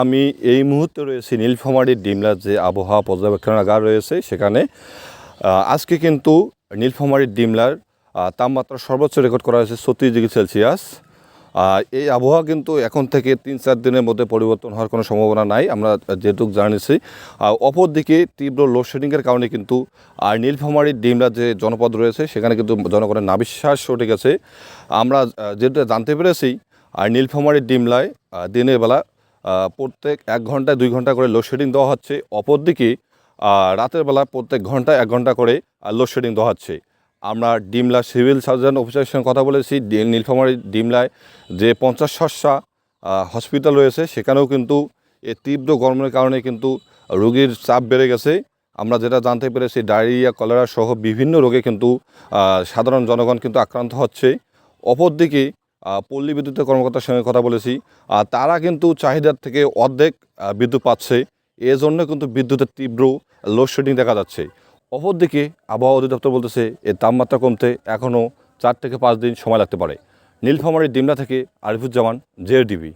আমি এই মুহূর্তে রয়েছি নীলফামারী ডিমলার যে আবহাওয়া পর্যবেক্ষণাগার রয়েছে সেখানে। আজকে কিন্তু নীলফামারী ডিমলার তাপমাত্রা সর্বোচ্চ রেকর্ড করা হয়েছে 36°C। এই আবহাওয়া কিন্তু এখন থেকে 3-4 দিনের মধ্যে পরিবর্তন হওয়ার কোনো সম্ভাবনা নাই, আমরা যেটুকু জানিয়েছি। অপরদিকে তীব্র লোডশেডিংয়ের কারণে কিন্তু নীলফামারী ডিমলার যে জনপদ রয়েছে সেখানে কিন্তু জনগণের নাভিশ্বাস উঠে গেছে। আমরা যেটা জানতে পেরেছি নীলফামারী ডিমলায় দিনের বেলা প্রত্যেক 1 ঘন্টায় 2 ঘন্টা করে লোডশেডিং দেওয়া হচ্ছে। অপরদিকে রাতের বেলা প্রত্যেক ঘন্টায় 1 ঘন্টা করে লোডশেডিং দেওয়া হচ্ছে। আমরা ডিমলা সিভিল সার্জন অফিসারের সঙ্গে কথা বলেছি। নীলফামারী ডিমলায় যে 50 শয্যা হসপিটাল রয়েছে সেখানেও কিন্তু এই তীব্র গরমের কারণে কিন্তু রোগীর চাপ বেড়ে গেছে। আমরা যেটা জানতে পেরেছি ডায়রিয়া, কলেরা সহ বিভিন্ন রোগে কিন্তু সাধারণ জনগণ কিন্তু আক্রান্ত হচ্ছে। অপরদিকে পল্লী বিদ্যুতের কর্মকর্তার সঙ্গে কথা বলেছি, তারা কিন্তু চাহিদার থেকে অর্ধেক বিদ্যুৎ পাচ্ছে। এজন্য কিন্তু বিদ্যুতের তীব্র লোডশেডিং দেখা যাচ্ছে। অপরদিকে আবহাওয়া অধিদপ্তর বলতেছে এর তাপমাত্রা কমতে এখনও 4 থেকে 5 দিন সময় লাগতে পারে। নীলফামারী ডিমলা থেকে আরিফুজ্জামান, জেআরটিভি।